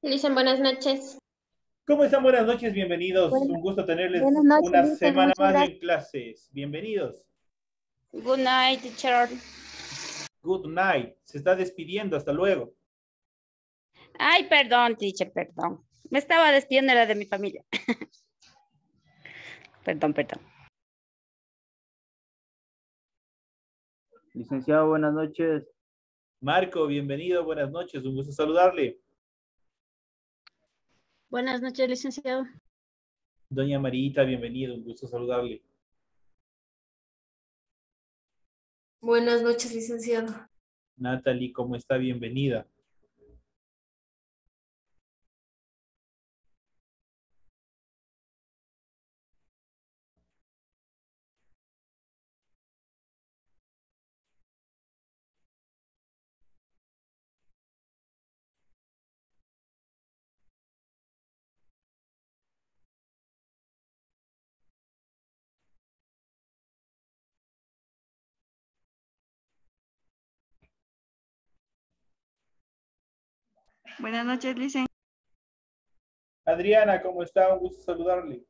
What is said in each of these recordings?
Lisa, buenas noches. ¿Cómo están? Buenas noches, bienvenidos. Buenas, Un gusto buenas tenerles noches, una Lisa. semana Muchas más gracias. en clases. Bienvenidos. Good night, teacher. Good night. Se está despidiendo. Hasta luego. Ay, perdón, teacher, perdón. Me estaba despidiendo de mi familia. Perdón, perdón. Licenciado, buenas noches. Marco, bienvenido. Buenas noches. Un gusto saludarle. Buenas noches, licenciado. Doña Marita, bienvenido. Un gusto saludarle. Buenas noches, licenciado. Natalie, ¿cómo está? Bienvenida. Buenas noches, licenciado. Adriana, ¿cómo está? Un gusto saludarle.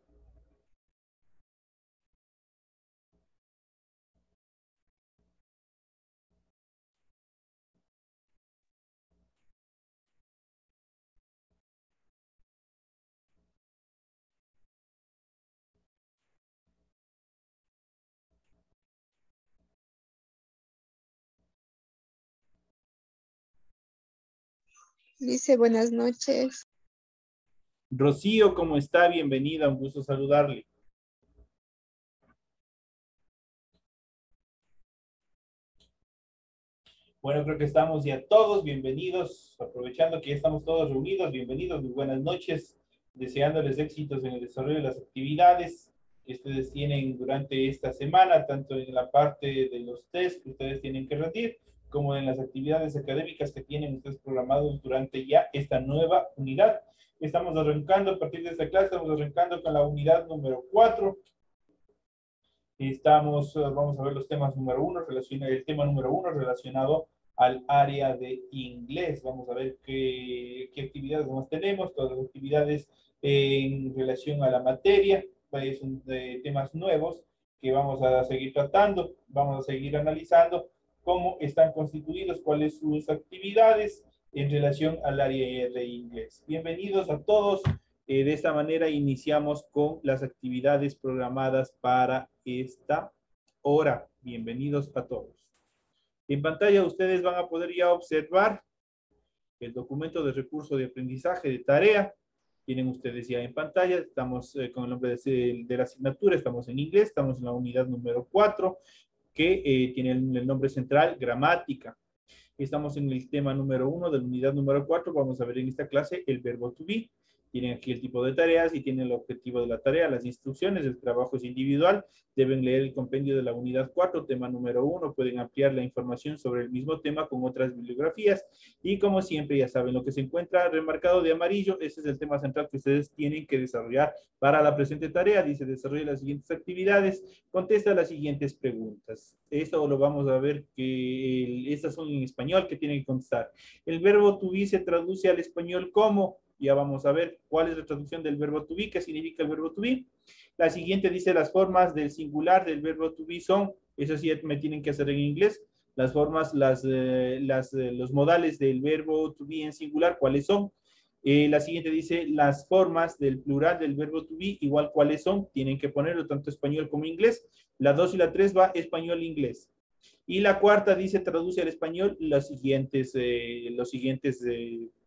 Dice, buenas noches. Rocío, ¿cómo está? Bienvenida. Un gusto saludarle. Bueno, creo que estamos ya todos bienvenidos, aprovechando que ya estamos todos reunidos, bienvenidos, muy buenas noches, deseándoles éxitos en el desarrollo de las actividades que ustedes tienen durante esta semana, tanto en la parte de los test que ustedes tienen que rendir, como en las actividades académicas que tienen ustedes programados durante ya esta nueva unidad. Estamos arrancando a partir de esta clase, estamos arrancando con la unidad número 4. Vamos a ver los temas número 1, el tema número 1 relacionado al área de inglés. Vamos a ver qué actividades más tenemos, todas las actividades en relación a la materia. Son temas nuevos que vamos a seguir tratando, vamos a seguir analizando cómo están constituidos, cuáles son sus actividades en relación al área de inglés. Bienvenidos a todos. De esta manera iniciamos con las actividades programadas para esta hora. Bienvenidos a todos. En pantalla ustedes van a poder ya observar el documento de recurso de aprendizaje de tarea. Tienen ustedes ya en pantalla. Estamos con el nombre de la asignatura. Estamos en inglés. Estamos en la unidad número 4 que tiene el nombre central gramática. Estamos en el tema número 1 de la unidad número 4. Vamos a ver en esta clase el verbo to be. Tienen aquí el tipo de tareas y tienen el objetivo de la tarea, las instrucciones, el trabajo es individual. Deben leer el compendio de la unidad 4, tema número 1. Pueden ampliar la información sobre el mismo tema con otras bibliografías. Y como siempre, ya saben, lo que se encuentra remarcado de amarillo, ese es el tema central que ustedes tienen que desarrollar para la presente tarea. Dice, desarrolla las siguientes actividades, contesta las siguientes preguntas. Esto lo vamos a ver que estas son en español que tienen que contestar. El verbo to be se traduce al español como, ya vamos a ver cuál es la traducción del verbo to be, qué significa el verbo to be. La siguiente dice las formas del singular del verbo to be son, eso sí me tienen que hacer en inglés, las formas, los modales del verbo to be en singular, ¿cuáles son? La siguiente dice las formas del plural del verbo to be, igual cuáles son, tienen que ponerlo tanto español como inglés. La 2 y la 3 va español-inglés. Y la cuarta dice, traduce al español los siguientes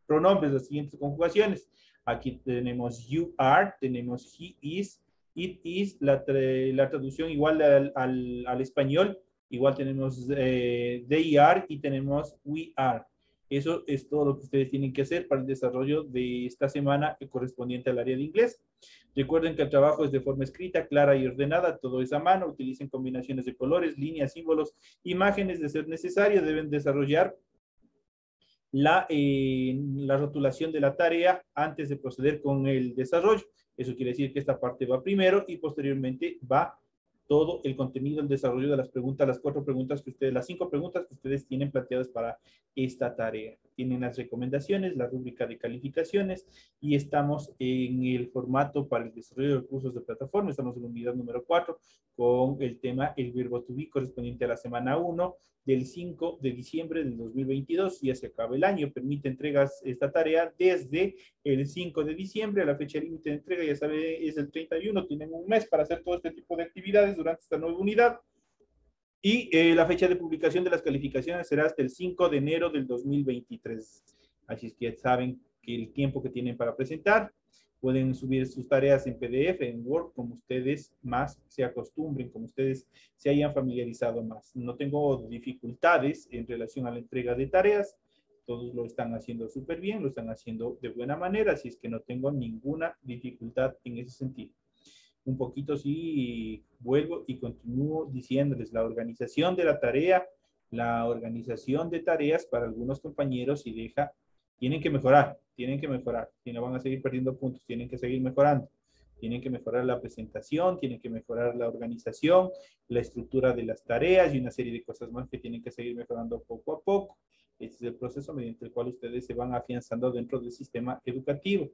pronombres, las siguientes conjugaciones. Aquí tenemos you are, tenemos he is, it is, la traducción igual al español, igual tenemos they are y tenemos we are. Eso es todo lo que ustedes tienen que hacer para el desarrollo de esta semana correspondiente al área de inglés. Recuerden que el trabajo es de forma escrita, clara y ordenada, todo es a mano, utilicen combinaciones de colores, líneas, símbolos, imágenes de ser necesario, deben desarrollar la rotulación de la tarea antes de proceder con el desarrollo. Eso quiere decir que esta parte va primero y posteriormente va todo el contenido, el desarrollo de las preguntas, las 4 preguntas que ustedes, las 5 preguntas que ustedes tienen planteadas para esta tarea. Tienen las recomendaciones, la rúbrica de calificaciones y estamos en el formato para el desarrollo de recursos de plataforma. Estamos en la unidad número 4 con el tema el verbo to be correspondiente a la semana 1 del 5 de diciembre del 2022. Ya se acaba el año, permite entregas esta tarea desde el 5 de diciembre. La fecha límite de entrega, ya sabe, es el 31. Tienen un mes para hacer todo este tipo de actividades durante esta nueva unidad. Y la fecha de publicación de las calificaciones será hasta el 5 de enero del 2023. Así es que saben que el tiempo que tienen para presentar, pueden subir sus tareas en PDF, en Word, como ustedes más se acostumbren, como ustedes se hayan familiarizado más. No tengo dificultades en relación a la entrega de tareas. Todos lo están haciendo súper bien, lo están haciendo de buena manera, así es que no tengo ninguna dificultad en ese sentido. Un poquito sí vuelvo y continúo diciéndoles la organización de la tarea, la organización de tareas para algunos compañeros y tienen que mejorar, si no van a seguir perdiendo puntos, tienen que seguir mejorando, tienen que mejorar la presentación, tienen que mejorar la organización, la estructura de las tareas y una serie de cosas más que tienen que seguir mejorando poco a poco. Este es el proceso mediante el cual ustedes se van afianzando dentro del sistema educativo.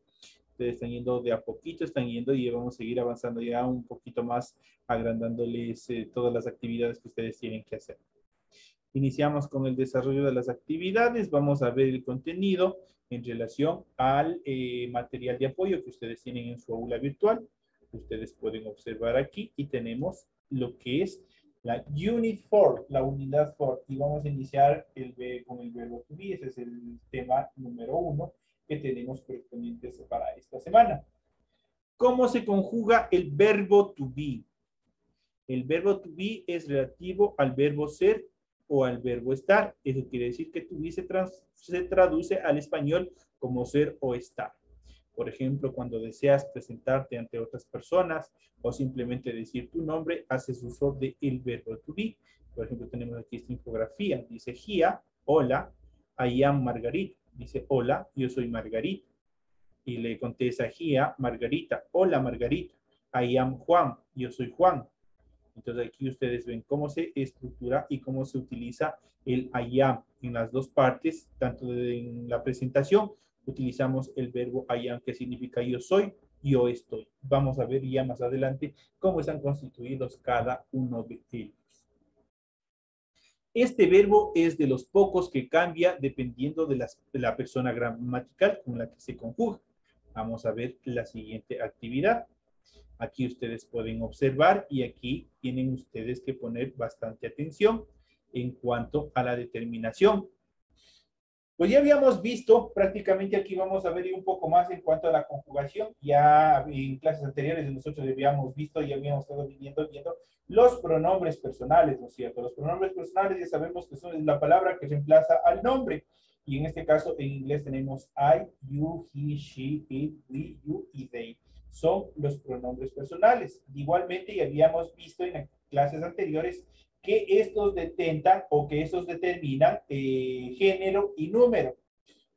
Ustedes están yendo de a poquito, están yendo y vamos a seguir avanzando ya un poquito más, agrandándoles todas las actividades que ustedes tienen que hacer. Iniciamos con el desarrollo de las actividades. Vamos a ver el contenido en relación al material de apoyo que ustedes tienen en su aula virtual. Ustedes pueden observar aquí y tenemos lo que es la Unit 4, la unidad 4. Y vamos a iniciar con el verbo to be. Ese es el tema número 1 que tenemos correspondientes para esta semana. ¿Cómo se conjuga el verbo to be? El verbo to be es relativo al verbo ser o al verbo estar. Eso quiere decir que to be se traduce al español como ser o estar. Por ejemplo, cuando deseas presentarte ante otras personas o simplemente decir tu nombre, haces uso del verbo to be. Por ejemplo, tenemos aquí esta infografía. Dice Gia, hola, I am Margarita. Dice, hola, yo soy Margarita. Y le contesta Gia, Margarita, hola Margarita, I am Juan, yo soy Juan. Entonces aquí ustedes ven cómo se estructura y cómo se utiliza el I am en las dos partes, tanto en la presentación, utilizamos el verbo I am que significa yo soy, yo estoy. Vamos a ver ya más adelante cómo están constituidos cada uno de ellos. Este verbo es de los pocos que cambia dependiendo de la persona gramatical con la que se conjuga. Vamos a ver la siguiente actividad. Aquí ustedes pueden observar y aquí tienen ustedes que poner bastante atención en cuanto a la determinación. Pues ya habíamos visto, prácticamente aquí vamos a ver un poco más en cuanto a la conjugación. Ya en clases anteriores nosotros habíamos visto y habíamos estado viendo los pronombres personales, ¿no es cierto? Los pronombres personales ya sabemos que son la palabra que reemplaza al nombre. Y en este caso en inglés tenemos I, you, he, she, it, we, you y they. Son los pronombres personales. Igualmente ya habíamos visto en clases anteriores que estos detentan o que estos determinan género y número.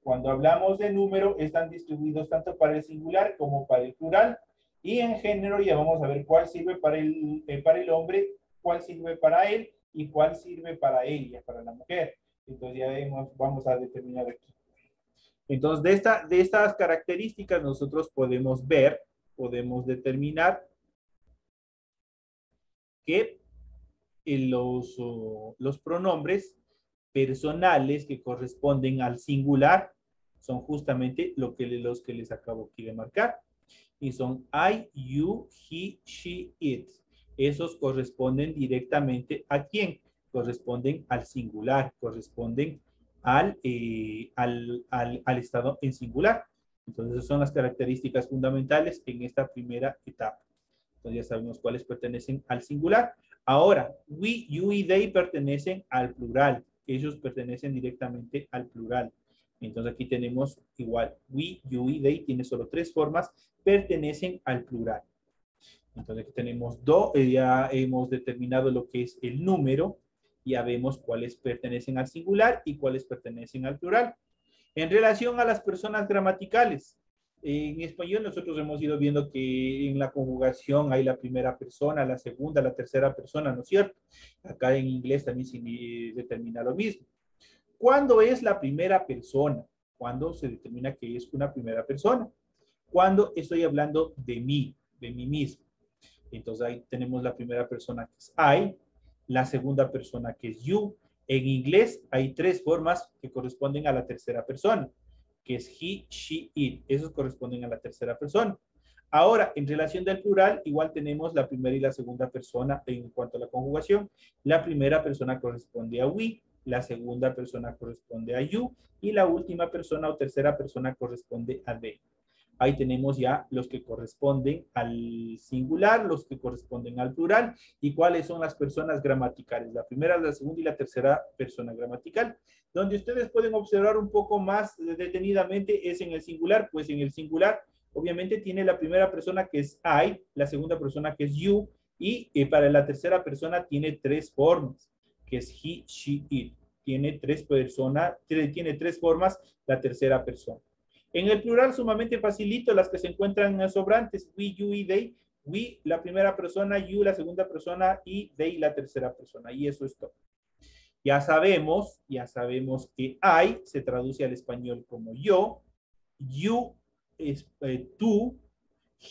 Cuando hablamos de número, están distribuidos tanto para el singular como para el plural. Y en género ya vamos a ver cuál sirve para el hombre, cuál sirve para él y cuál sirve para ella, para la mujer. Entonces ya vamos a determinar aquí. Entonces de estas características nosotros podemos determinar que los pronombres personales que corresponden al singular son justamente los que les acabo aquí de marcar. Y son I, you, he, she, it. Esos corresponden directamente ¿a quién? Corresponden al singular, corresponden al estado en singular. Entonces, esas son las características fundamentales en esta primera etapa. Entonces, ya sabemos cuáles pertenecen al singular. Ahora, we, you y they pertenecen al plural. Ellos pertenecen directamente al plural. Entonces, aquí tenemos igual. We, you y they tiene solo 3 formas. Pertenecen al plural. Entonces, aquí tenemos ya hemos determinado lo que es el número. Ya vemos cuáles pertenecen al singular y cuáles pertenecen al plural. En relación a las personas gramaticales, En español nosotros hemos ido viendo que en la conjugación hay la primera persona, la segunda, la tercera persona, ¿no es cierto? Acá en inglés también se determina lo mismo. ¿Cuándo es la primera persona? ¿Cuándo se determina que es una primera persona? Cuando estoy hablando de mí mismo. Entonces ahí tenemos la primera persona que es I, la segunda persona que es you. En inglés hay tres formas que corresponden a la tercera persona, que es he, she, it. Esos corresponden a la tercera persona. Ahora, en relación del plural, igual tenemos la primera y la segunda persona en cuanto a la conjugación. La primera persona corresponde a we, la segunda persona corresponde a you y la última persona o tercera persona corresponde a they. Ahí tenemos ya los que corresponden al singular, los que corresponden al plural y cuáles son las personas gramaticales. La primera, la segunda y la tercera persona gramatical. Donde ustedes pueden observar un poco más detenidamente es en el singular, pues en el singular obviamente tiene la primera persona que es I, la segunda persona que es you y para la tercera persona tiene tres formas, que es he, she, it. Tiene tres formas la tercera persona. En el plural sumamente facilito las que se encuentran sobrantes, we, you y they. We, la primera persona, you, la segunda persona y they, la tercera persona. Y eso es todo. Ya sabemos que I se traduce al español como yo, you es tú,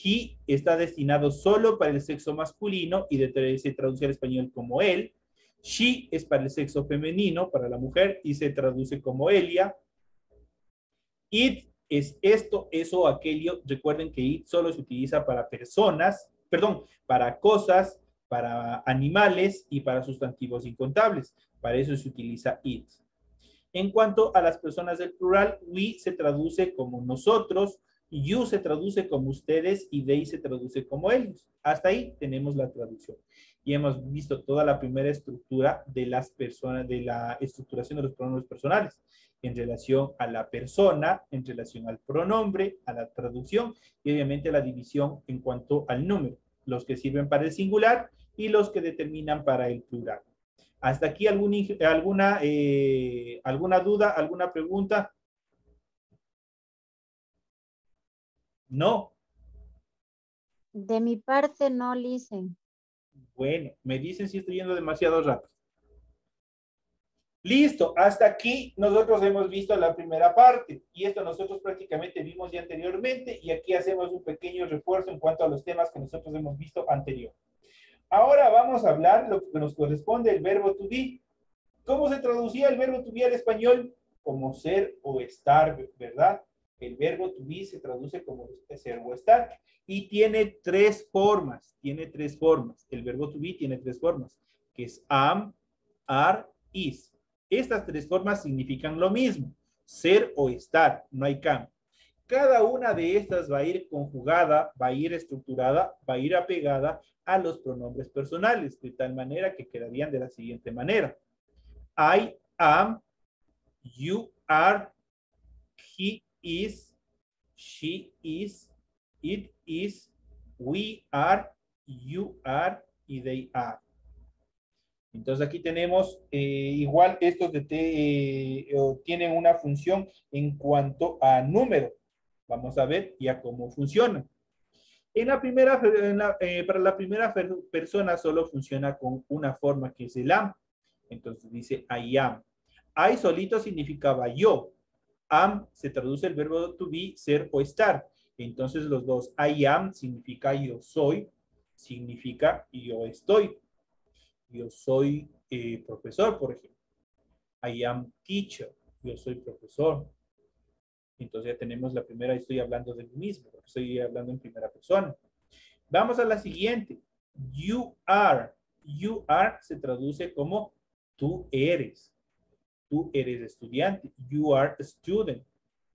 he está destinado solo para el sexo masculino y se traduce al español como él, she es para el sexo femenino, para la mujer y se traduce como Elia, it es esto, eso, aquello. Recuerden que it solo se utiliza para personas, perdón, para cosas, para animales y para sustantivos incontables. Para eso se utiliza it. En cuanto a las personas del plural, we se traduce como nosotros, you se traduce como ustedes y they se traduce como ellos. Hasta ahí tenemos la traducción. Y hemos visto toda la primera estructura de las personas, de la estructuración de los pronombres personales en relación a la persona, en relación al pronombre, a la traducción y obviamente la división en cuanto al número, los que sirven para el singular y los que determinan para el plural. ¿Hasta aquí alguna duda, alguna pregunta? No. De mi parte, no, Licen. Bueno, me dicen si estoy yendo demasiado rápido. Listo, hasta aquí nosotros hemos visto la primera parte y esto nosotros prácticamente vimos ya anteriormente y aquí hacemos un pequeño refuerzo en cuanto a los temas que nosotros hemos visto anterior. Ahora vamos a hablar lo que nos corresponde el verbo to be. ¿Cómo se traducía el verbo to be al español? Como ser o estar, ¿verdad? El verbo to be se traduce como ser o estar y tiene tres formas. El verbo to be tiene tres formas, que es am, are, is. Estas tres formas significan lo mismo, ser o estar, no hay cambio. Cada una de estas va a ir conjugada, va a ir estructurada, va a ir apegada a los pronombres personales, de tal manera que quedarían de la siguiente manera. I am, you are, he is, she is, it is, we are, you are y they are. Entonces aquí tenemos igual estos tienen una función en cuanto a número. Vamos a ver ya cómo funcionan. Para la primera persona solo funciona con una forma que es el am. Entonces dice I am. I solito significaba yo. Am se traduce el verbo to be, ser o estar. Entonces los dos, I am significa yo soy, significa yo estoy. Yo soy profesor, por ejemplo. I am teacher. Yo soy profesor. Entonces ya tenemos la primera, estoy hablando de mí mismo, porque estoy hablando en primera persona. Vamos a la siguiente. You are. You are se traduce como tú eres. Tú eres estudiante. You are a student.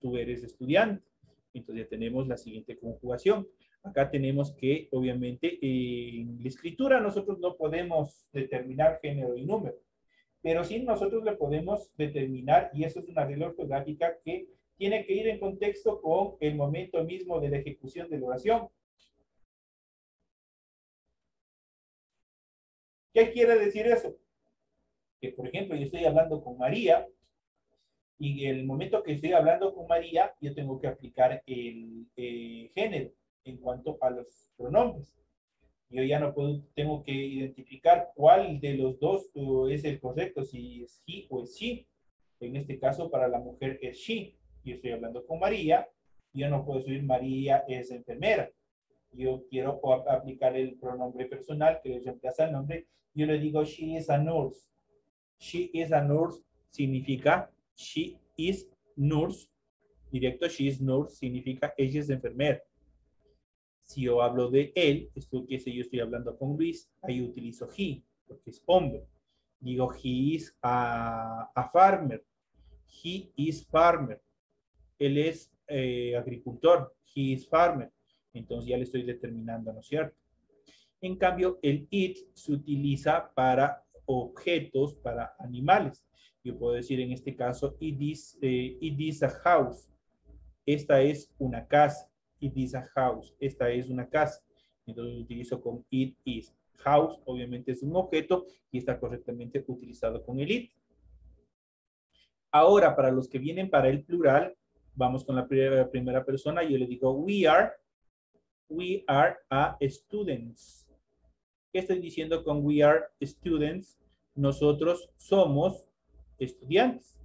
Tú eres estudiante. Entonces ya tenemos la siguiente conjugación. Acá tenemos que, obviamente, en la escritura nosotros no podemos determinar género y número, pero sí nosotros le podemos determinar, y eso es una regla ortográfica que tiene que ir en contexto con el momento mismo de la ejecución de la oración. ¿Qué quiere decir eso? Que, por ejemplo, yo estoy hablando con María Y en el momento que estoy hablando con María, yo tengo que aplicar el género en cuanto a los pronombres. Yo ya no puedo, tengo que identificar cuál de los dos es el correcto, si es he o es she. En este caso, para la mujer es she. Yo estoy hablando con María, yo no puedo decir María es enfermera. Yo quiero aplicar el pronombre personal que reemplaza el nombre. Yo le digo she is a nurse. She is a nurse significa she is nurse. Directo, she is nurse significa ella es enfermera. Si yo hablo de él, esto que sé, yo estoy hablando con Luis, ahí utilizo he, porque es hombre. Digo, he is a farmer. He is farmer. Él es agricultor. He is farmer. Entonces ya le estoy determinando, ¿no es cierto? En cambio, el it se utiliza para objetos, para animales. Yo puedo decir en este caso, it is a house. Esta es una casa. It is a house. Esta es una casa. Entonces lo utilizo con it is. House obviamente es un objeto y está correctamente utilizado con el it. Ahora, para los que vienen para el plural, vamos con la primera persona. Yo le digo, we are a students. ¿Qué estoy diciendo con we are students? Nosotros somos estudiantes.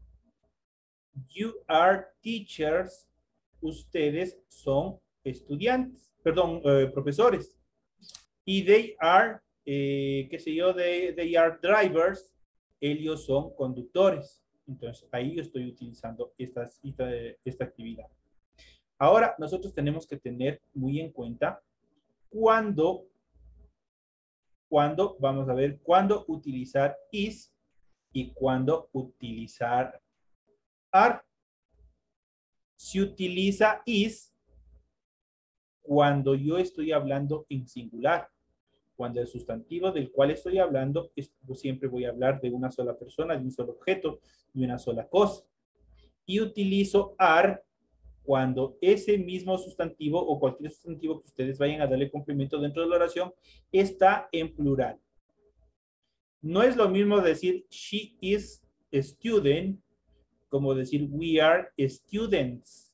You are teachers. Ustedes son estudiantes. Perdón, profesores. Y they are, qué sé yo, they are drivers. Ellos son conductores. Entonces, ahí yo estoy utilizando esta actividad. Ahora, nosotros tenemos que tener muy en cuenta cuándo, vamos a ver, cuándo utilizar is y cuándo utilizar are. Se utiliza is cuando yo estoy hablando en singular. Cuando el sustantivo del cual estoy hablando, siempre voy a hablar de una sola persona, de un solo objeto, de una sola cosa. Y utilizo are cuando ese mismo sustantivo o cualquier sustantivo que ustedes vayan a darle complemento dentro de la oración está en plural. No es lo mismo decir she is a student como decir we are students.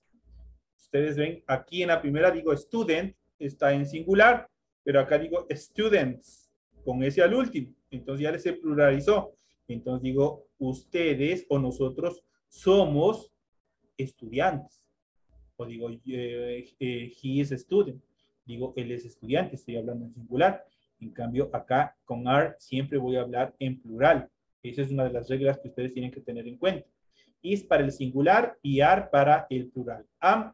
Ustedes ven, aquí en la primera digo student, está en singular, pero acá digo students, con ese al último. Entonces ya se pluralizó. Entonces digo, ustedes o nosotros somos estudiantes. O digo, he is a student. Digo, él es estudiante, estoy hablando en singular. En cambio, acá con are siempre voy a hablar en plural. Esa es una de las reglas que ustedes tienen que tener en cuenta. Is para el singular y are para el plural. Am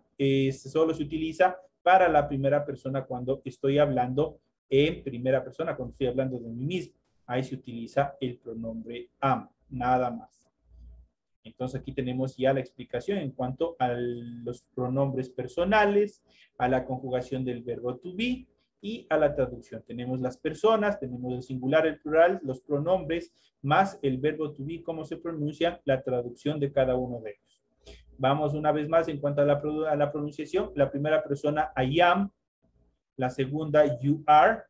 solo se utiliza para la primera persona cuando estoy hablando en primera persona, cuando estoy hablando de mí mismo. Ahí se utiliza el pronombre am, nada más. Entonces aquí tenemos ya la explicación en cuanto a los pronombres personales, a la conjugación del verbo to be y a la traducción. Tenemos las personas, tenemos el singular, el plural, los pronombres, más el verbo to be, cómo se pronuncia, la traducción de cada uno de ellos. Vamos una vez más en cuanto a la pronunciación. La primera persona, I am. La segunda, you are.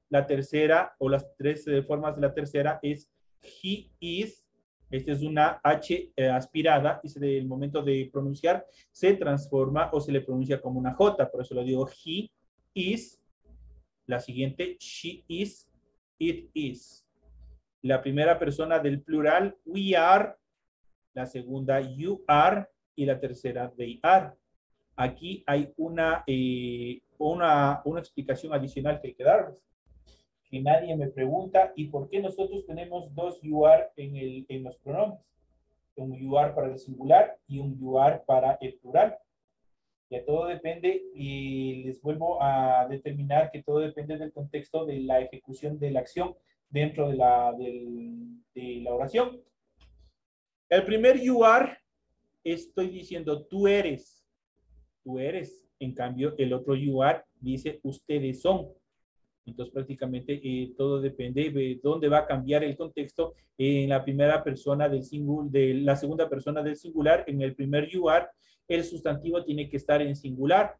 La tercera, o las tres formas de la tercera es he is. Esta es una H aspirada y en el momento de pronunciar se transforma o se le pronuncia como una J. Por eso lo digo he is. La siguiente, she is, it is. La primera persona del plural, we are. La segunda, you are. Y la tercera, they are. Aquí hay una explicación adicional que hay que darles. Que nadie me pregunta, ¿y por qué nosotros tenemos dos you are en los pronombres? Un you are para el singular y un you are para el plural. Ya todo depende, y les vuelvo a determinar que todo depende del contexto de la ejecución de la acción dentro de la oración. El primer you are, estoy diciendo tú eres. Tú eres. En cambio, el otro you are dice ustedes son. Entonces, prácticamente todo depende de dónde va a cambiar el contexto. En la primera persona de la segunda persona del singular, en el primer you are, el sustantivo tiene que estar en singular,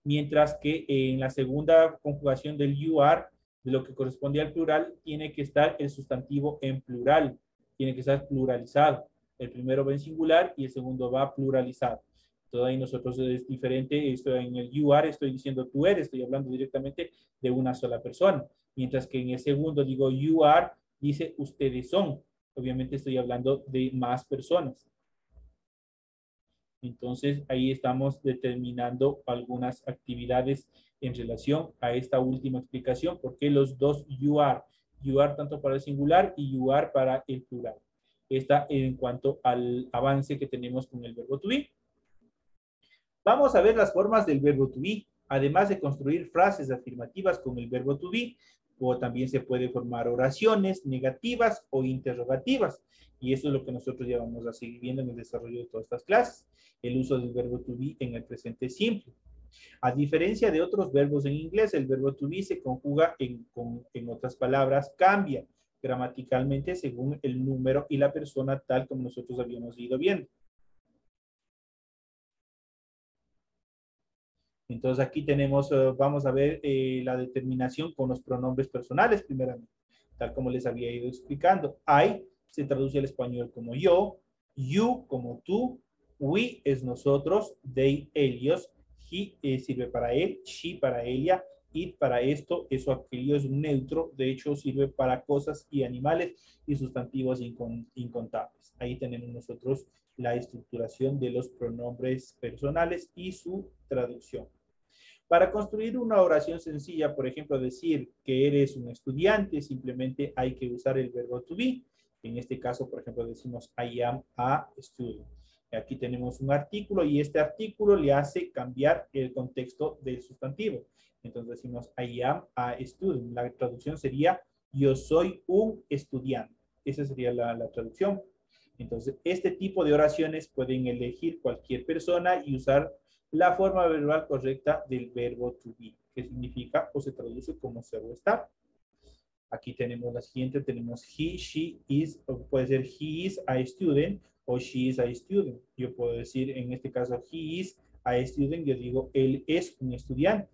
mientras que en la segunda conjugación del you are, de lo que corresponde al plural, tiene que estar el sustantivo en plural, tiene que estar pluralizado. El primero va en singular y el segundo va pluralizado. Todo ahí nosotros es diferente. Esto en el you are estoy diciendo tú eres, estoy hablando directamente de una sola persona. Mientras que en el segundo digo you are, dice ustedes son. Obviamente estoy hablando de más personas. Entonces ahí estamos determinando algunas actividades en relación a esta última explicación, porque los dos you are tanto para el singular y you are para el plural. Esta en cuanto al avance que tenemos con el verbo to be. Vamos a ver las formas del verbo to be, además de construir frases afirmativas con el verbo to be, o también se puede formar oraciones negativas o interrogativas. Y eso es lo que nosotros ya vamos a seguir viendo en el desarrollo de todas estas clases. El uso del verbo to be en el presente simple. A diferencia de otros verbos en inglés, el verbo to be se conjuga en otras palabras, cambia gramaticalmente según el número y la persona, tal como nosotros habíamos ido viendo. Entonces aquí tenemos, vamos a ver la determinación con los pronombres personales primeramente, tal como les había ido explicando. I se traduce al español como yo, you como tú, we es nosotros, they ellos, he sirve para él, she para ella, it para esto, eso aquello es un neutro, de hecho sirve para cosas y animales y sustantivos incontables. Ahí tenemos nosotros la estructuración de los pronombres personales y su traducción. Para construir una oración sencilla, por ejemplo, decir que eres un estudiante, simplemente hay que usar el verbo to be. En este caso, por ejemplo, decimos I am a student. Aquí tenemos un artículo y este artículo le hace cambiar el contexto del sustantivo. Entonces decimos I am a student. La traducción sería yo soy un estudiante. Esa sería la traducción. Entonces, este tipo de oraciones pueden elegir cualquier persona y usar la forma verbal correcta del verbo to be, que significa o se traduce como ser o estar. Aquí tenemos la siguiente, tenemos he, she, is, o puede ser he is a student o she is a student. Yo puedo decir en este caso he is a student, yo digo él es un estudiante.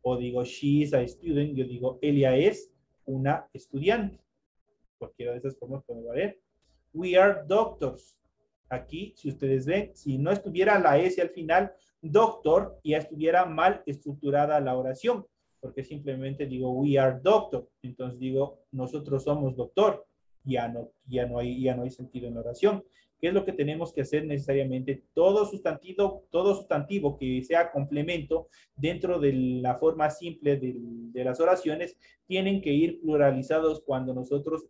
O digo she is a student, yo digo ella es una estudiante. Cualquiera de esas formas puede valer. We are doctors. Aquí, si ustedes ven, si no estuviera la S al final, doctor, ya estuviera mal estructurada la oración, porque simplemente digo we are doctor, entonces digo nosotros somos doctor, ya no hay sentido en la oración. ¿Qué es lo que tenemos que hacer necesariamente? Todo sustantivo que sea complemento dentro de la forma simple de las oraciones tienen que ir pluralizados cuando nosotros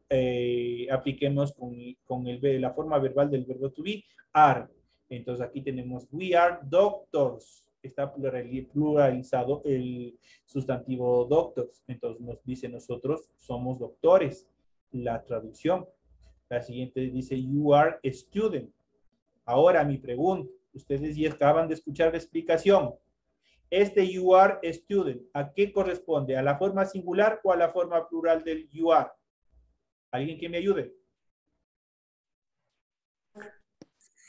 apliquemos con la forma verbal del verbo to be, are. Entonces aquí tenemos we are doctors. Está pluralizado el sustantivo doctors. Entonces nos dice nosotros somos doctores. La traducción. La siguiente dice you are a student. Ahora mi pregunta. Ustedes ya acaban de escuchar la explicación. Este you are a student, ¿a qué corresponde? ¿A la forma singular o a la forma plural del you are? ¿Alguien que me ayude?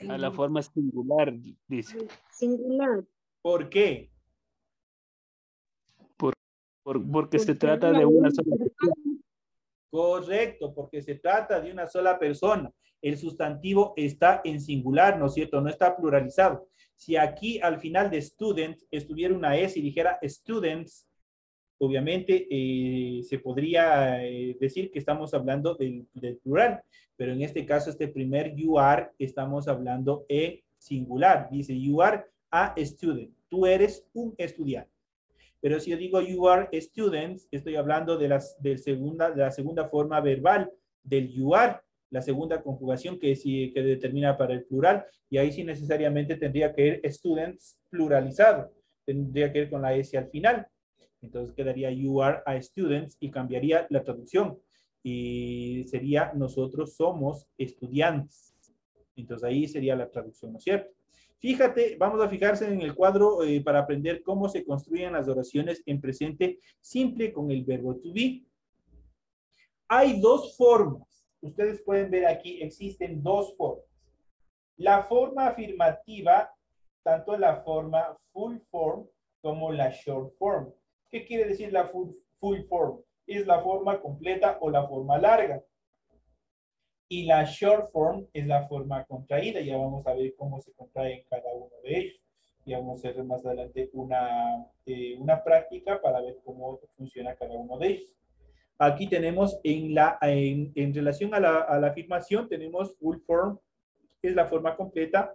A la forma singular, dice. Singular. ¿Por qué? Porque se trata de una sola persona. Correcto, porque se trata de una sola persona. El sustantivo está en singular, ¿no es cierto? No está pluralizado. Si aquí al final de student estuviera una S y dijera students, obviamente se podría decir que estamos hablando del plural, pero en este caso, este primer you are, estamos hablando en singular. Dice you are a student. Tú eres un estudiante. Pero si yo digo you are students, estoy hablando de la segunda forma verbal del you are, la segunda conjugación que determina para el plural, y ahí sí necesariamente tendría que ir students pluralizado, tendría que ir con la S al final. Entonces quedaría you are a students y cambiaría la traducción. Y sería nosotros somos estudiantes. Entonces ahí sería la traducción, ¿no es cierto? Fíjate, vamos a fijarse en el cuadro para aprender cómo se construyen las oraciones en presente simple con el verbo to be. Hay dos formas. Ustedes pueden ver aquí, existen dos formas. La forma afirmativa, tanto la forma full form como la short form. ¿Qué quiere decir la full form? Es la forma completa o la forma larga. Y la short form es la forma contraída. Ya vamos a ver cómo se contrae cada uno de ellos. Y vamos a hacer más adelante una práctica para ver cómo funciona cada uno de ellos. Aquí tenemos en relación a la afirmación, tenemos full form, que es la forma completa.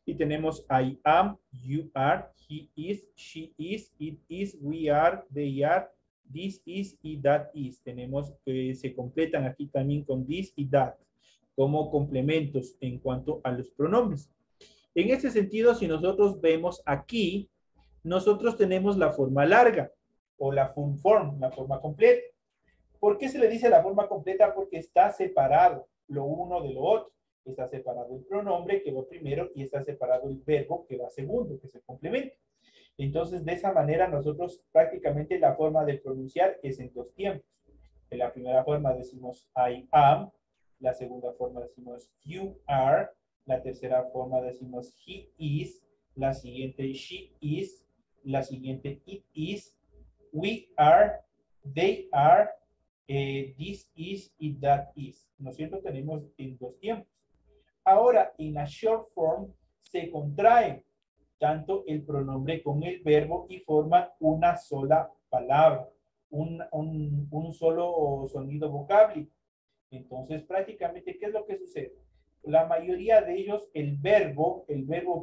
Y tenemos I am, you are, he is, she is, it is, we are, they are, this is y that is. Tenemos que se completan aquí también con this y that como complementos en cuanto a los pronombres. En ese sentido, si nosotros vemos aquí, nosotros tenemos la forma larga o la full form, la forma completa. ¿Por qué se le dice la forma completa? Porque está separado lo uno de lo otro. Está separado el pronombre que va primero y está separado el verbo que va segundo, que es el complemento. Entonces, de esa manera, nosotros prácticamente la forma de pronunciar es en dos tiempos. En la primera forma decimos I am, la segunda forma decimos you are, la tercera forma decimos he is, la siguiente she is, la siguiente it is, we are, they are, this is y that is. ¿No es cierto? Tenemos en dos tiempos. Ahora, en la short form se contrae tanto el pronombre con el verbo y forman una sola palabra, un solo sonido vocáblico. Entonces, prácticamente, ¿qué es lo que sucede? La mayoría de ellos, el verbo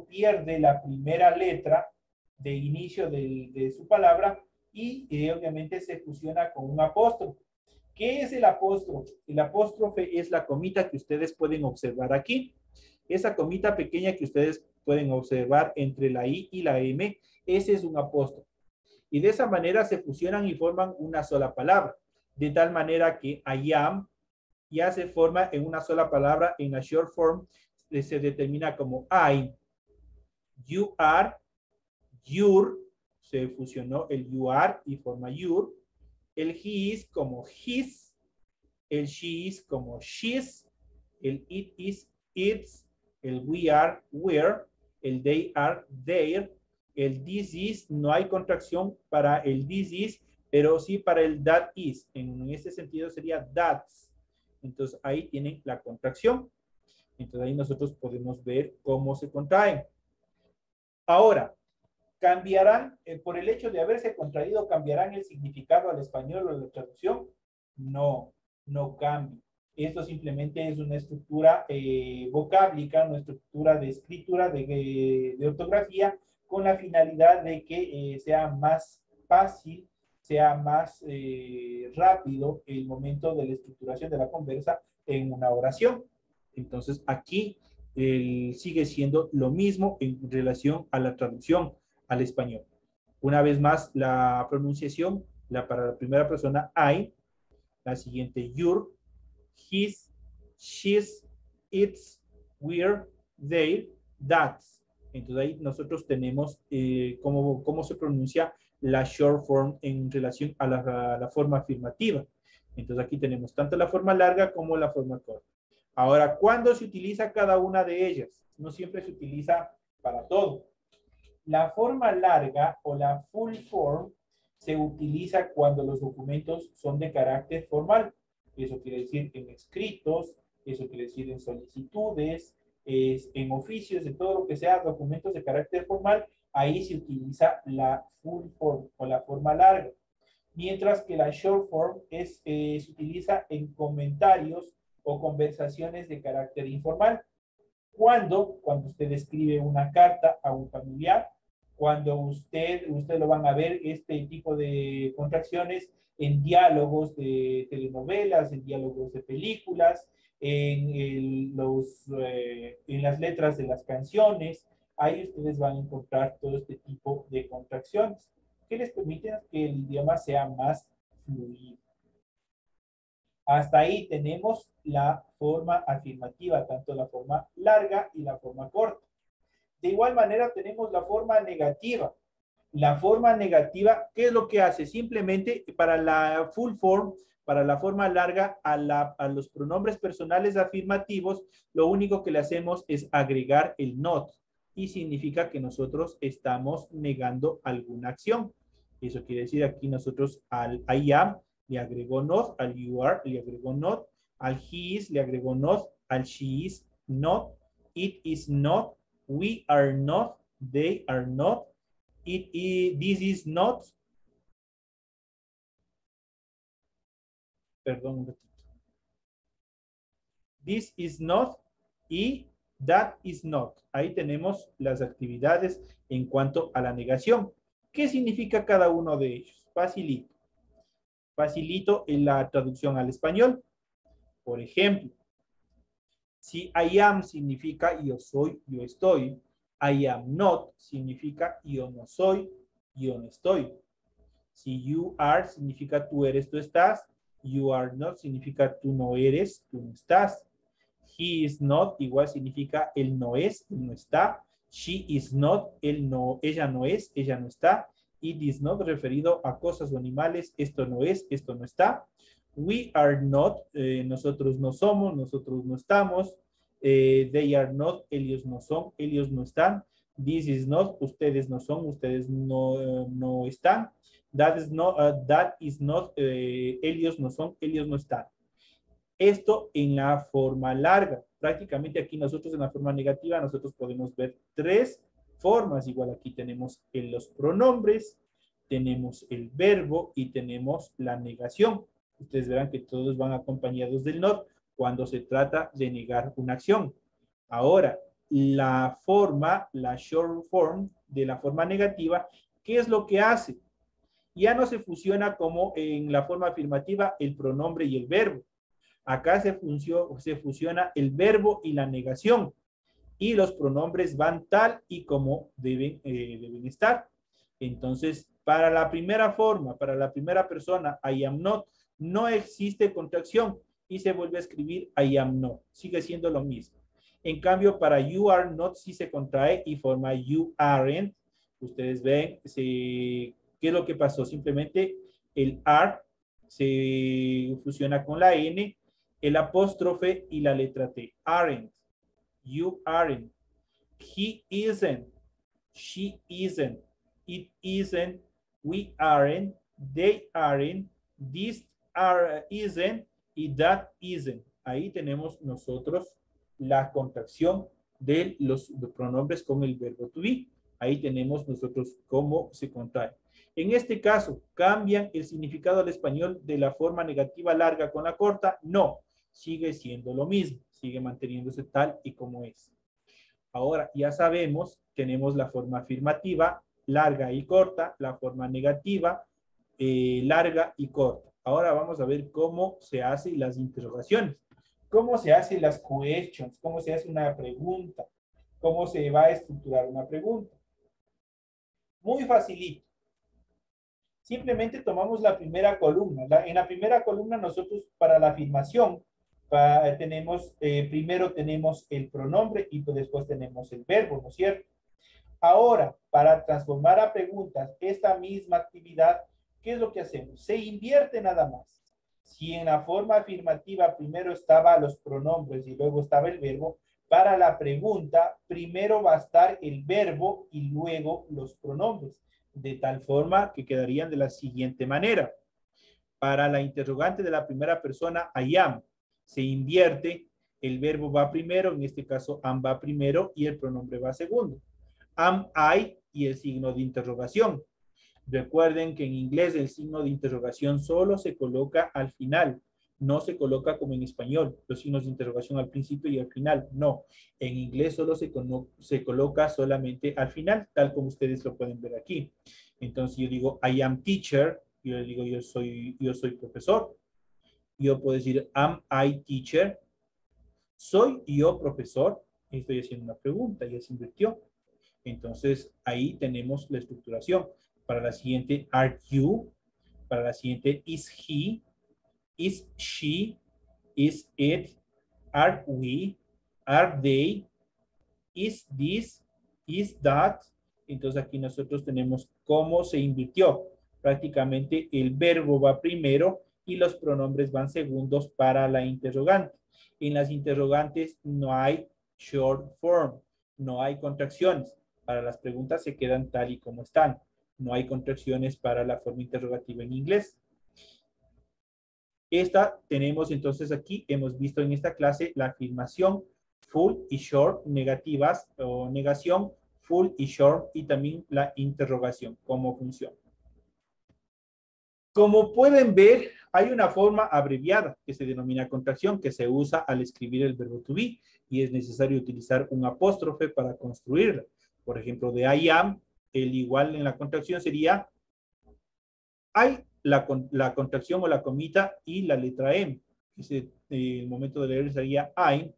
pierde la primera letra de inicio de su palabra y obviamente se fusiona con un apóstrofe. ¿Qué es el apóstrofe? El apóstrofe es la comita que ustedes pueden observar aquí. Esa comita pequeña que ustedes pueden observar entre la I y la M, ese es un apóstrofe. Y de esa manera se fusionan y forman una sola palabra. De tal manera que I am ya se forma en una sola palabra. En la short form se determina como I. You are, your, se fusionó el you are y forma your. El he is como his, el she is como she's, el it is its, el we are we're, el they are their, el this is, no hay contracción para el this is, pero sí para el that is. En este sentido sería that's. Entonces ahí tienen la contracción. Entonces ahí nosotros podemos ver cómo se contraen. Ahora, ¿cambiarán, por el hecho de haberse contraído, cambiarán el significado al español o la traducción? No, no cambia. Esto simplemente es una estructura vocáblica, una estructura de escritura, de ortografía, con la finalidad de que sea más fácil, sea más rápido el momento de la estructuración de la conversa en una oración. Entonces, aquí sigue siendo lo mismo en relación a la traducción al español. Una vez más, la pronunciación, para la primera persona, I, la siguiente, your, his, she's, its, we're, they, that's. Entonces ahí nosotros tenemos cómo se pronuncia la short form en relación a la forma afirmativa. Entonces aquí tenemos tanto la forma larga como la forma corta. Ahora, ¿cuándo se utiliza cada una de ellas? No siempre se utiliza para todo. La forma larga o la full form se utiliza cuando los documentos son de carácter formal. Eso quiere decir en escritos, eso quiere decir en solicitudes, en oficios, en todo lo que sea documentos de carácter formal, ahí se utiliza la full form o la forma larga. Mientras que la short form se utiliza en comentarios o conversaciones de carácter informal. Cuando usted escribe una carta a un familiar, cuando usted lo van a ver este tipo de contracciones en diálogos de telenovelas, en diálogos de películas, en las letras de las canciones, ahí ustedes van a encontrar todo este tipo de contracciones que les permiten que el idioma sea más fluido. Hasta ahí tenemos la forma afirmativa, tanto la forma larga y la forma corta. De igual manera tenemos la forma negativa. La forma negativa, ¿qué es lo que hace? Simplemente para la full form, para la forma larga, a los pronombres personales afirmativos, lo único que le hacemos es agregar el not. Y significa que nosotros estamos negando alguna acción. Eso quiere decir aquí nosotros al I am le agregó not, al you are le agregó not, al he is le agregó not, al she is not, it is not, we are not, they are not, this is not. Perdón un ratito. This is not y that is not. Ahí tenemos las actividades en cuanto a la negación. ¿Qué significa cada uno de ellos? Facilito. Facilito en la traducción al español. Por ejemplo, si I am significa yo soy, yo estoy. I am not significa yo no soy, yo no estoy. Si you are significa tú eres, tú estás. You are not significa tú no eres, tú no estás. He is not igual significa él no es, él no está. She is not, ella no es, ella no está. It is not referido a cosas o animales, esto no es, esto no está. We are not, nosotros no somos, nosotros no estamos. They are not, ellos no son, ellos no están. This is not, ustedes no son, ustedes no están. That is not, ellos no son, ellos no están. Esto en la forma larga. Prácticamente aquí nosotros en la forma negativa, nosotros podemos ver tres formas. Igual aquí tenemos los pronombres, tenemos el verbo y tenemos la negación. Ustedes verán que todos van acompañados del not cuando se trata de negar una acción. Ahora, la forma, la short form de la forma negativa, ¿qué es lo que hace? Ya no se fusiona como en la forma afirmativa el pronombre y el verbo. Acá se fusiona el verbo y la negación. Y los pronombres van tal y como deben estar. Entonces, para la primera forma, para la primera persona, I am not, no existe contracción y se vuelve a escribir I am not. Sigue siendo lo mismo. En cambio, para you are not sí se contrae y forma you aren't. Ustedes ven, ¿qué es lo que pasó? Simplemente el are se fusiona con la N, el apóstrofe y la letra T. Aren't. You aren't. He isn't. She isn't. It isn't. We aren't. They aren't. This isn't. Y that isn't. Ahí tenemos nosotros la contracción de los pronombres con el verbo to be. Ahí tenemos nosotros cómo se contrae. En este caso, ¿cambian el significado al español de la forma negativa larga con la corta? No. Sigue siendo lo mismo, sigue manteniéndose tal y como es. Ahora, ya sabemos, tenemos la forma afirmativa, larga y corta, la forma negativa, larga y corta. Ahora vamos a ver cómo se hacen las interrogaciones, cómo se hacen las questions, cómo se hace una pregunta, cómo se va a estructurar una pregunta. Muy facilito. Simplemente tomamos la primera columna. En la primera columna nosotros para la afirmación primero tenemos el pronombre y después tenemos el verbo, ¿no es cierto? Ahora, para transformar a preguntas esta misma actividad, ¿qué es lo que hacemos? Se invierte nada más. Si en la forma afirmativa primero estaban los pronombres y luego estaba el verbo, para la pregunta primero va a estar el verbo y luego los pronombres, de tal forma que quedarían de la siguiente manera. Para la interrogante de la primera persona, I am, se invierte, el verbo va primero, en este caso am va primero y el pronombre va segundo. Am I y el signo de interrogación. Recuerden que en inglés el signo de interrogación solo se coloca al final, no se coloca como en español, los signos de interrogación al principio y al final, no. En inglés solo se coloca solamente al final, tal como ustedes lo pueden ver aquí. Entonces yo digo I am teacher, yo le digo yo soy profesor. Yo puedo decir, am I teacher? ¿Soy yo profesor? Estoy haciendo una pregunta, ya se invirtió. Entonces, ahí tenemos la estructuración. Para la siguiente, are you? Para la siguiente, is he? Is she? Is it? Are we? Are they? Is this? Is that? Entonces, aquí nosotros tenemos cómo se invirtió. Prácticamente el verbo va primero y los pronombres van segundos para la interrogante. En las interrogantes no hay short form, no hay contracciones. Para las preguntas se quedan tal y como están. No hay contracciones para la forma interrogativa en inglés. Esta tenemos entonces aquí, hemos visto en esta clase la afirmación full y short, negativas o negación, full y short, y también la interrogación, cómo funciona. Como pueden ver, hay una forma abreviada que se denomina contracción que se usa al escribir el verbo to be y es necesario utilizar un apóstrofe para construirla. Por ejemplo, de I am, el igual en la contracción sería I, la contracción o la comita y la letra M. El momento de leer sería I.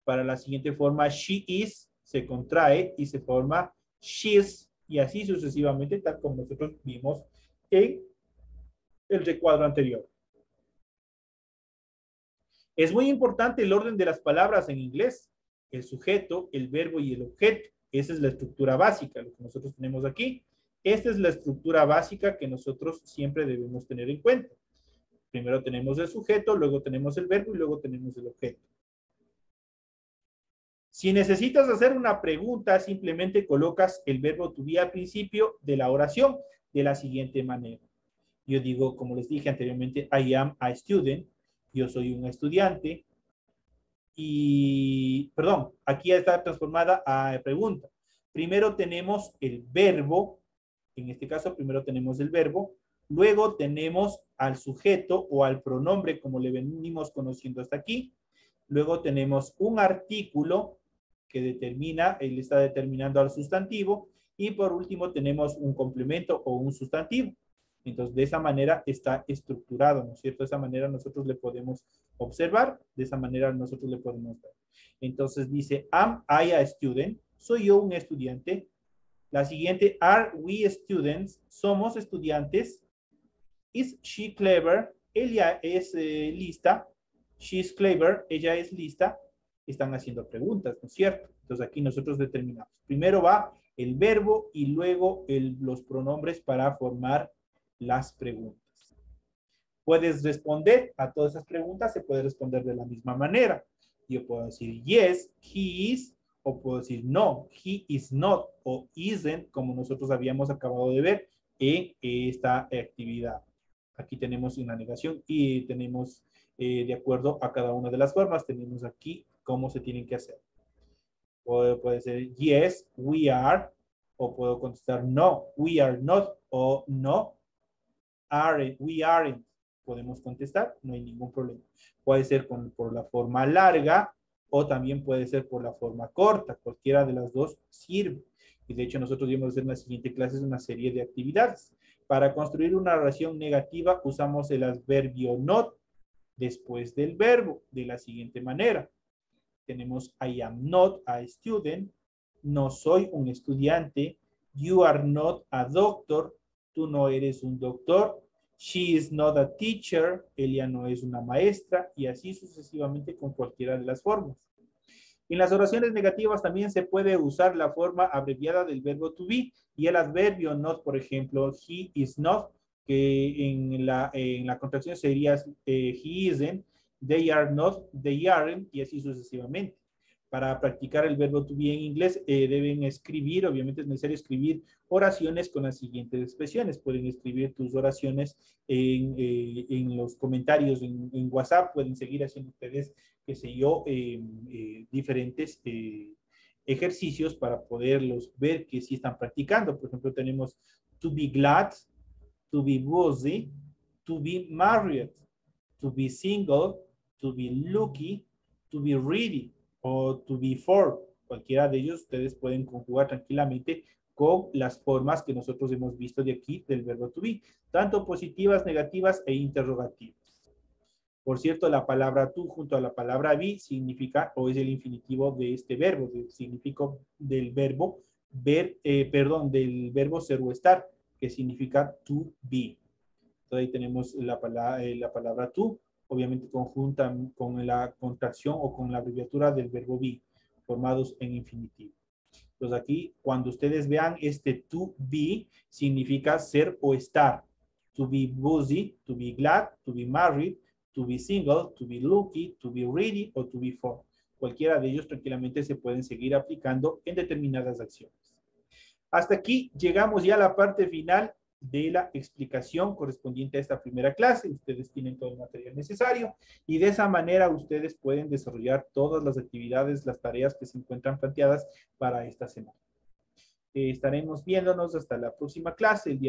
Para la siguiente forma, she is, se contrae y se forma she's, y así sucesivamente, tal como nosotros vimos en el recuadro anterior. Es muy importante el orden de las palabras en inglés. El sujeto, el verbo y el objeto. Esa es la estructura básica, lo que nosotros tenemos aquí. Esta es la estructura básica que nosotros siempre debemos tener en cuenta. Primero tenemos el sujeto, luego tenemos el verbo y luego tenemos el objeto. Si necesitas hacer una pregunta, simplemente colocas el verbo to be al principio de la oración de la siguiente manera. Yo digo, como les dije anteriormente, I am a student. Yo soy un estudiante. Y, perdón, aquí ya está transformada a pregunta. Primero tenemos el verbo. En este caso, primero tenemos el verbo. Luego tenemos al sujeto o al pronombre, como le venimos conociendo hasta aquí. Luego tenemos un artículo que determina, él está determinando al sustantivo. Y por último tenemos un complemento o un sustantivo. Entonces, de esa manera está estructurado, ¿no es cierto? De esa manera nosotros le podemos observar, de esa manera nosotros le podemos ver. Entonces dice, am I a student? ¿Soy yo un estudiante? La siguiente, are we students? ¿Somos estudiantes? Is she clever? Ella es lista. She's clever. Ella es lista. Están haciendo preguntas, ¿no es cierto? Entonces aquí nosotros determinamos. Primero va el verbo y luego los pronombres para formar las preguntas. Puedes responder a todas esas preguntas, se puede responder de la misma manera. Yo puedo decir yes, he is, o puedo decir no, he is not, o isn't, como nosotros habíamos acabado de ver en esta actividad. Aquí tenemos una negación y tenemos, de acuerdo a cada una de las formas, tenemos aquí cómo se tienen que hacer. Puede ser yes, we are, o puedo contestar no, we are not, o no, we aren't. Podemos contestar, no hay ningún problema. Puede ser por la forma larga o también puede ser por la forma corta. Cualquiera de las dos sirve. Y de hecho nosotros vamos a hacer en la siguiente clase una serie de actividades. Para construir una oración negativa usamos el adverbio not después del verbo de la siguiente manera. Tenemos I am not a student. No soy un estudiante. You are not a doctor. Tú no eres un doctor. She is not a teacher. Ella no es una maestra. Y así sucesivamente con cualquiera de las formas. En las oraciones negativas también se puede usar la forma abreviada del verbo to be y el adverbio not, por ejemplo, he is not, que en la contracción sería he isn't, they are not, they aren't, y así sucesivamente. Para practicar el verbo to be en inglés deben escribir, obviamente es necesario escribir oraciones con las siguientes expresiones. Pueden escribir tus oraciones en los comentarios en WhatsApp, pueden seguir haciendo ustedes, qué sé yo, diferentes ejercicios para poderlos ver que sí están practicando. Por ejemplo, tenemos to be glad, to be busy, to be married, to be single, to be lucky, to be ready o to be for. Cualquiera de ellos ustedes pueden conjugar tranquilamente con las formas que nosotros hemos visto de aquí del verbo to be, tanto positivas, negativas e interrogativas. Por cierto, la palabra to junto a la palabra be significa o es el infinitivo de este verbo, del significado del verbo del verbo ser o estar, que significa to be. Entonces ahí tenemos la palabra to, obviamente conjunta con la contracción o con la abreviatura del verbo be, formados en infinitivo. Entonces aquí, cuando ustedes vean este to be, significa ser o estar. To be busy, to be glad, to be married, to be single, to be lucky, to be ready o to be for. Cualquiera de ellos tranquilamente se pueden seguir aplicando en determinadas acciones. Hasta aquí llegamos ya a la parte final de la explicación correspondiente a esta primera clase. Ustedes tienen todo el material necesario y de esa manera ustedes pueden desarrollar todas las actividades, las tareas que se encuentran planteadas para esta semana. Estaremos viéndonos hasta la próxima clase el día de